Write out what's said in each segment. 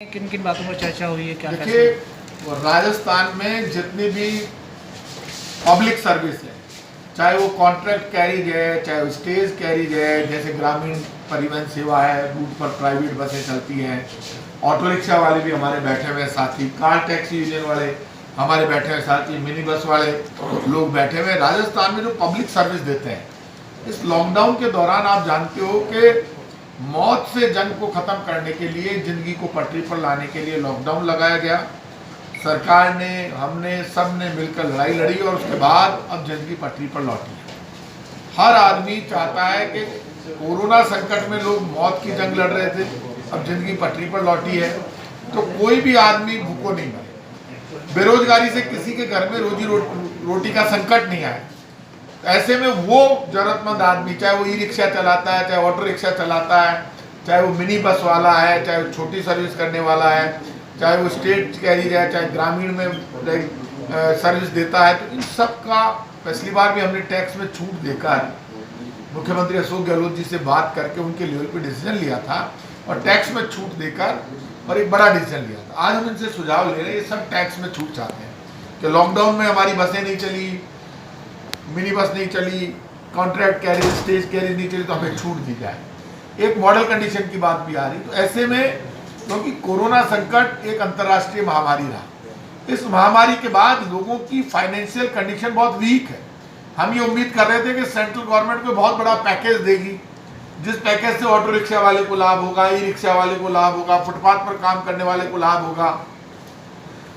किन किन बातों पर चर्चा हुई है? क्या देखिए, राजस्थान में जितनी भी पब्लिक सर्विस है, चाहे वो कॉन्ट्रैक्ट कैरिज है, चाहे वो स्टेज कैरिज है, जैसे ग्रामीण परिवहन सेवा है, रूट पर प्राइवेट बसें चलती हैं, ऑटो रिक्शा वाले भी हमारे बैठे हुए साथी, कार टैक्सी यूनियन वाले हमारे बैठे हुए साथी, मिनी बस वाले लोग बैठे हुए राजस्थान में जो पब्लिक सर्विस देते हैं। इस लॉकडाउन के दौरान आप जानते हो कि मौत से जंग को खत्म करने के लिए, जिंदगी को पटरी पर लाने के लिए लॉकडाउन लगाया गया। सरकार ने, हमने, सब ने मिलकर लड़ाई लड़ी और उसके बाद अब जिंदगी पटरी पर लौटी है। हर आदमी चाहता है कि कोरोना संकट में लोग मौत की जंग लड़ रहे थे, अब जिंदगी पटरी पर लौटी है तो कोई भी आदमी भूखो नहीं मरे, बेरोजगारी से किसी के घर में रोजी रोटी का संकट नहीं आए। ऐसे में वो जरूरतमंद आदमी, चाहे वो ई रिक्शा चलाता है, चाहे ऑटो रिक्शा चलाता है, चाहे वो मिनी बस वाला है, चाहे वो छोटी सर्विस करने वाला है, चाहे वो स्टेट कैरियर है, चाहे ग्रामीण में सर्विस देता है, तो इन सब का पिछली बार भी हमने टैक्स में छूट देकर मुख्यमंत्री अशोक गहलोत जी से बात करके उनके लेवल पे डिसीजन लिया था और टैक्स में छूट देकर और एक बड़ा डिसीजन लिया था। आज हम इनसे सुझाव ले रहे हैं, ये सब टैक्स में छूट चाहते हैं कि लॉकडाउन में हमारी बसें नहीं चली, मिनी बस नहीं चली, कॉन्ट्रैक्ट कैरिज, स्टेज कैरिज नहीं चली, तो हमें छूट दी जाए। एक मॉडल कंडीशन की बात भी आ रही। तो ऐसे में क्योंकि कोरोना संकट एक अंतर्राष्ट्रीय महामारी रहा, इस महामारी के बाद लोगों की फाइनेंशियल कंडीशन बहुत वीक है। हम ये उम्मीद कर रहे थे कि सेंट्रल गवर्नमेंट कोई बहुत बड़ा पैकेज देगी, जिस पैकेज से ऑटो रिक्शा वाले को लाभ होगा, ई रिक्शा वाले को लाभ होगा, फुटपाथ पर काम करने वाले को लाभ होगा,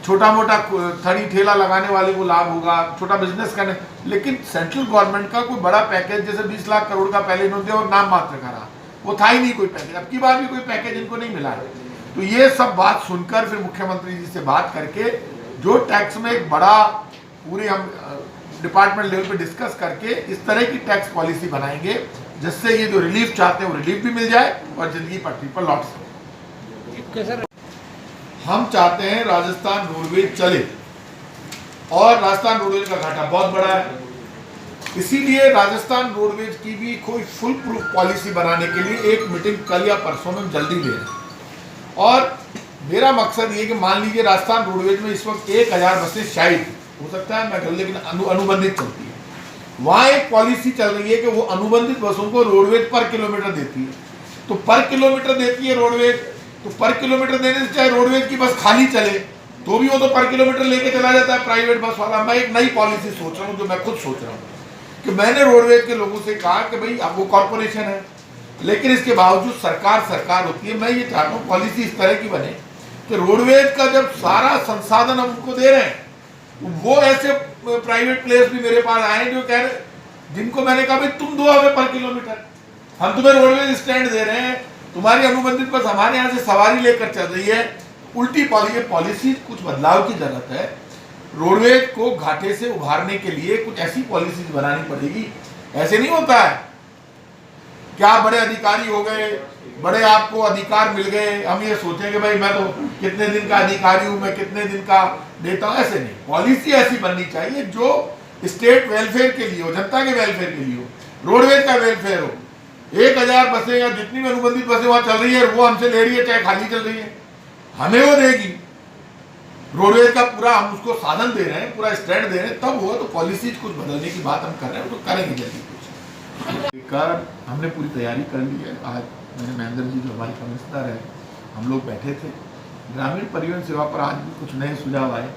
छोटा मोटा थड़ी ठेला लगाने वाले को लाभ होगा, छोटा बिजनेस करने। लेकिन सेंट्रल गवर्नमेंट का कोई बड़ा पैकेज, जैसे 20 लाख करोड़ का पहले इन्होंने और नाम मात्र करा, वो था ही नहीं कोई पैकेज। अब की बार भी कोई पैकेज इनको नहीं मिला है। तो ये सब बात सुनकर फिर मुख्यमंत्री जी से बात करके जो टैक्स में एक बड़ा पूरे हम डिपार्टमेंट लेवल पे डिस्कस करके इस तरह की टैक्स पॉलिसी बनाएंगे जिससे ये जो रिलीफ चाहते हैं वो रिलीफ भी मिल जाए और जिंदगी पटरी पर लौट सके। हम चाहते हैं राजस्थान रोडवेज चले और राजस्थान रोडवेज का घाटा बहुत बड़ा है, इसीलिए राजस्थान रोडवेज की भी कोई फुल प्रूफ पॉलिसी बनाने के लिए एक मीटिंग कल या परसों में जल्दी ले रहे हैं। और मेरा मकसद ये कि मान लीजिए राजस्थान रोडवेज में इस वक्त 1000 बसें शायद हो सकता है मैं लेकिन अनुबंधित चलती है, वहाँ एक पॉलिसी चल रही है कि वो अनुबंधित बसों को रोडवेज पर किलोमीटर देती है। तो पर किलोमीटर देती है रोडवेज, तो पर किलोमीटर देने से चाहे रोडवेज की बस खाली चले तो भी वो तो पर किलोमीटर लेके चला जाता है प्राइवेट बस वाला। मैं एक नई पॉलिसी सोच रहा हूँ, जो मैं खुद सोच रहा हूँ कि मैंने रोडवेज के लोगों से कहा कि भाई अब वो कॉर्पोरेशन है, लेकिन इसके बावजूद सरकार होती है। मैं ये चाहता हूँ पॉलिसी इस तरह की बने कि रोडवेज का जब सारा संसाधन हम उनको दे रहे हैं, वो ऐसे प्राइवेट प्लेयर्स भी मेरे पास आए जो कह रहे, जिनको मैंने कहा भाई तुम दो हमें पर किलोमीटर, हम तुम्हें रोडवेज स्टैंड दे रहे हैं, तुम्हारी अनुबंधित बस हमारे यहाँ से सवारी लेकर चल रही है। उल्टी पॉलिसी कुछ बदलाव की जरूरत है। रोडवेज को घाटे से उभारने के लिए कुछ ऐसी पॉलिसीज बनानी पड़ेगी। ऐसे नहीं होता है क्या बड़े अधिकारी हो गए, बड़े आपको अधिकार मिल गए, हम ये सोचें कि भाई मैं तो कितने दिन का अधिकारी हूं, मैं कितने दिन का देता हूं। ऐसे नहीं, पॉलिसी ऐसी बननी चाहिए जो स्टेट वेलफेयर के लिए हो, जनता के वेलफेयर के लिए हो, रोडवेज का वेलफेयर हो। 1000 बसें या जितनी भी अनुबंधित बसें वहां चल रही है वो हमसे ले रही है, चाहे खाली चल रही है, हमें वो देगी। रोडवेज का पूरा हम उसको साधन दे रहे हैं, पूरा स्टैंड दे रहे हैं, तब हुआ। तो पॉलिसीज कुछ बदलने की बात हम कर रहे हैं, तो करेंगे जल्दी कुछ। हमने पूरी तैयारी कर ली है। आज मैंने महेंद्र जी जो हमारे कमिश्नर है, हम लोग बैठे थे, ग्रामीण परिवहन सेवा पर आज भी कुछ नए सुझाव आए,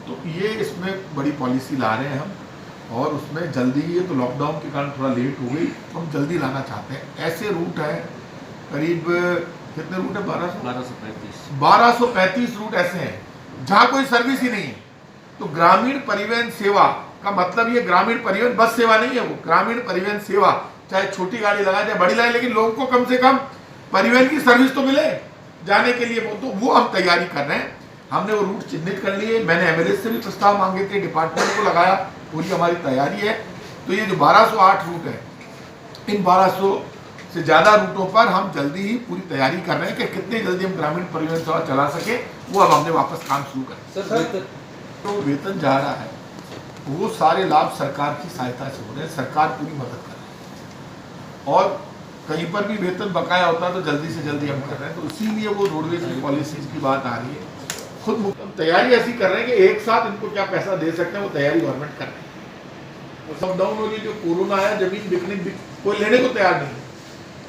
तो ये इसमें बड़ी पॉलिसी ला रहे हैं हम। और उसमें जल्दी, ये तो लॉकडाउन के कारण थोड़ा लेट हो गई, तो हम जल्दी लाना चाहते हैं। ऐसे रूट है, करीब कितने रूट है, 1235 रूट ऐसे हैं जहाँ कोई सर्विस ही नहीं है। तो ग्रामीण परिवहन सेवा का मतलब ये ग्रामीण परिवहन बस सेवा नहीं है, वो ग्रामीण परिवहन सेवा, चाहे छोटी गाड़ी लगाए चाहे बड़ी लगाए, लेकिन लोगों को कम से कम परिवहन की सर्विस तो मिले जाने के लिए। तो वो हम तैयारी कर रहे हैं। हमने वो रूट चिन्हित कर लिए, मैंने एमएलए से भी प्रस्ताव मांगे थे, डिपार्टमेंट को लगाया, पूरी हमारी तैयारी है। तो ये जो 1208 रूट है, इन 1200 से ज़्यादा रूटों पर हम जल्दी ही पूरी तैयारी कर रहे हैं कि कितने जल्दी हम ग्रामीण परिवहन सेवा चला सके। वो अब हमने वापस काम शुरू कर। तो वेतन जा रहा है, वो सारे लाभ सरकार की सहायता से हो रहे हैं, सरकार पूरी मदद कर रही है। और कहीं पर भी वेतन बकाया होता है तो जल्दी से जल्दी हम कर रहे हैं, तो इसीलिए वो रोडवेज की पॉलिसीज की बात आ रही है। खुद तैयारी ऐसी कर रहे हैं कि एक साथ इनको क्या पैसा दे सकते हैं, वो तैयारी गवर्नमेंट कर रही है। लॉकडाउन हो गई, जो कोरोना आया, जमीन बिकने कोई लेने को तैयार नहीं है।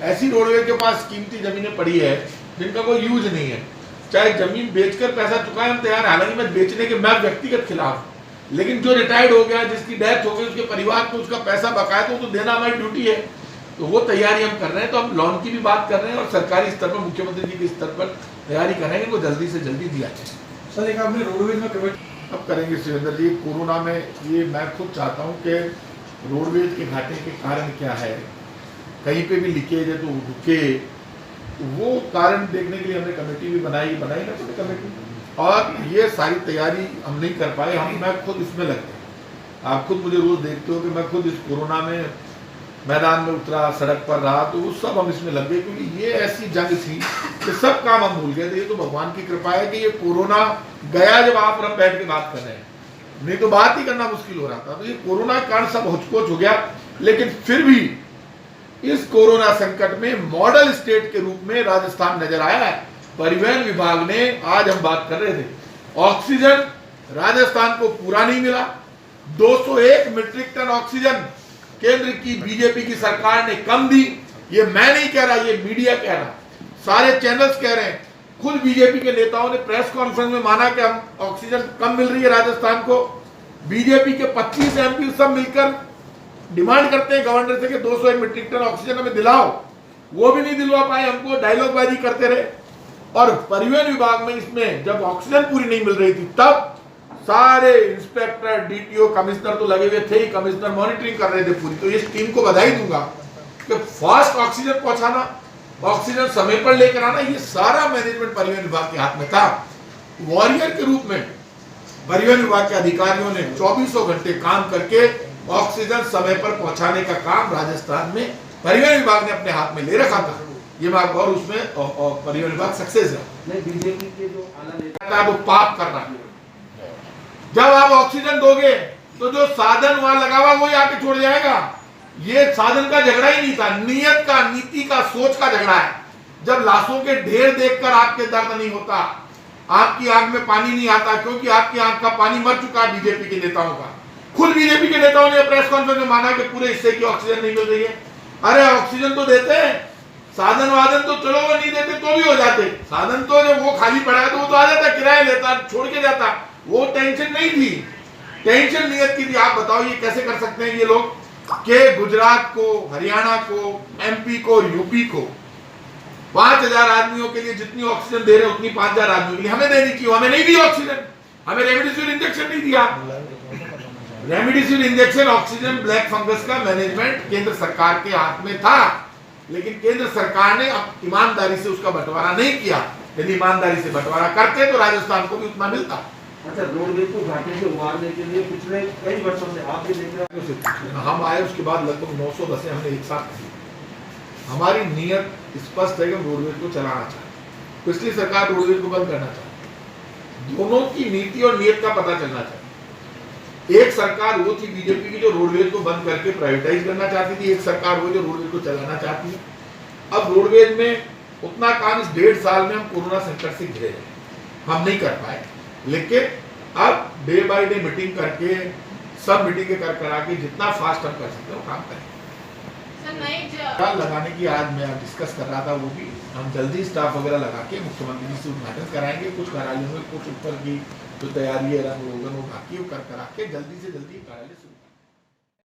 ऐसी रोडवेज के पास कीमती जमीनें पड़ी है जिनका कोई यूज नहीं है, चाहे जमीन बेचकर पैसा चुकाए हम तैयार। हालांकि मैं बेचने के मैं व्यक्तिगत खिलाफ, लेकिन जो रिटायर्ड हो गया, जिसकी डेथ हो गई, उसके परिवार को उसका पैसा बकाया तो देना हमारी ड्यूटी है। तो वो तैयारी हम कर रहे हैं। तो हम लोन की भी बात कर रहे हैं और सरकारी स्तर पर मुख्यमंत्री जी के स्तर पर तैयारी कर रहे हैं, वो जल्दी से जल्दी दिया जाए। सर एक आपने रोडवेज में कमेटी अब करेंगे सुरेंद्र जी। कोरोना में ये मैं खुद चाहता हूँ कि रोडवेज के घाटे के कारण क्या है, कहीं पे भी लीकेज है तो रुके, वो कारण देखने के लिए हमने कमेटी भी बनाई ना कमेटी, और ये सारी तैयारी हम नहीं कर पाए। मैं खुद इसमें लगे, आप खुद मुझे रोज देखते हो कि मैं खुद इस कोरोना में मैदान में उतरा, सड़क पर रहा, तो वो सब हम इसमें लग गए, क्योंकि ये ऐसी जंग थी कि सब काम हम भूल गए थे। ये तो भगवान की कृपा है कि ये कोरोना गया जब आप और हम बैठ के बात कर रहे हैं, नहीं तो बात ही करना मुश्किल हो रहा था। तो ये कोरोना के कारण सब होचकोच हो गया, लेकिन फिर भी इस कोरोना संकट में मॉडल स्टेट के रूप में राजस्थान नजर आया है। परिवहन विभाग ने, आज हम बात कर रहे थे, ऑक्सीजन राजस्थान को पूरा नहीं मिला। 201 मीट्रिक टन ऑक्सीजन केंद्र की बीजेपी की सरकार ने कम दी। ये मैं नहीं कह रहा, ये मीडिया कह रहा, सारे चैनल्स कह रहे हैं। खुद बीजेपी के नेताओं ने प्रेस कॉन्फ्रेंस में माना कि हम ऑक्सीजन कम मिल रही है राजस्थान को। बीजेपी के 25 एमपी सब मिलकर डिमांड करते हैं गवर्नर से कि 201 मीट्रिक टन ऑक्सीजन हमें दिलाओ, वो भी नहीं दिलवा पाए, हमको डायलॉगबाजी करते रहे। और परिवहन विभाग में इसमें जब ऑक्सीजन पूरी नहीं मिल रही थी, तब सारे इंस्पेक्टर, डीटीओ, कमिश्नर तो लगे हुए थे ही, कमिश्नर मॉनिटरिंग कर रहे थे पूरी। तो इस टीम को बधाई दूंगा कि फास्ट ऑक्सीजन पहुंचाना, ऑक्सीजन समय पर लेकर आना, ये सारा मैनेजमेंट परिवहन विभाग के हाथ में था। वॉरियर के रूप में परिवहन विभाग के अधिकारियों ने 24 घंटे काम करके ऑक्सीजन समय पर पहुंचाने का काम राजस्थान में परिवहन विभाग ने अपने हाथ में ले रखा था। ये बात, और उसमें परिवहन विभाग सक्सेस है। बीजेपी के जो आला नेता वो पाप कर रहा है। जब आप ऑक्सीजन दोगे तो जो साधन वहां लगा हुआ वो आके छोड़ जाएगा। ये साधन का झगड़ा ही नहीं था, नियत का, नीति का, सोच का झगड़ा है। जब लाशों के ढेर देखकर आपके दर्द नहीं होता, आपकी आंख में पानी नहीं आता, क्योंकि आपकी आंख का पानी मर चुका है बीजेपी के नेताओं का। खुद बीजेपी के नेताओं ने प्रेस कॉन्फ्रेंस में माना कि पूरे हिस्से की ऑक्सीजन नहीं मिल रही है। अरे ऑक्सीजन तो देते हैं, साधन वाधन तो चलो वो नहीं देते तो भी हो जाते। साधन तो जब वो खाली पड़ा है तो वो तो आ जाता, किराया लेता, छोड़ के जाता, वो टेंशन नहीं थी। टेंशन नियत की थी। आप बताओ ये कैसे कर सकते हैं ये लोग कि गुजरात को, हरियाणा को, एमपी को, यूपी को 5000 आदमियों के लिए जितनी ऑक्सीजन दे रहे हैं उतनी 5000 आदमियों के लिए हमें देनी चाहिए। हमें नहीं दी ऑक्सीजन, हमें रेमडेसिविर इंजेक्शन नहीं दिया। Remdesivir injection, oxygen, black fungus का मैनेजमेंट केंद्र सरकार के हाथ में था, लेकिन केंद्र सरकार ने अब ईमानदारी से उसका बंटवारा नहीं किया। यदि ईमानदारी से बंटवारा करते तो राजस्थान को भी उतना मिलता। अच्छा, रोडवेज को घाटे से उबारने के लिए पिछले कई वर्षों से आप भी देख रहे हैं, हम आए उसके बाद लगभग 900 बसें हमने एक साथ की। हमारी नीयत स्पष्ट है कि हम रोडवेज को चलाना चाहते। पिछली सरकार रोडवेज को बंद करना चाहती। दोनों की नीति और नीयत का पता चलना चाहिए। एक सरकार वो थी बीजेपी की जो रोडवेज को बंद करके प्राइवेटाइज करना चाहती थी, एक सरकार वो जो रोडवेज को चलाना चाहती है। अब रोडवेज में उतना काम इस 1.5 साल में हम कोरोना संकट से घिरे रहे, हम नहीं कर पाए। लेकिन अब डे बाय डे मीटिंग करके, सब मीटिंग करा के जितना फास्ट हम कर सकते हो काम करें। लगाने की आज मैं डिस्कस कर रहा था, वो भी हम जल्दी स्टाफ वगैरह लगा के मुख्यमंत्री जी से उद्घाटन कराएंगे। कुछ कार्यालयों में कुछ ऊपर की जो तैयारी है रंग रोगन वो बाकी वो करा के जल्दी से जल्दी कार्यालय शुरू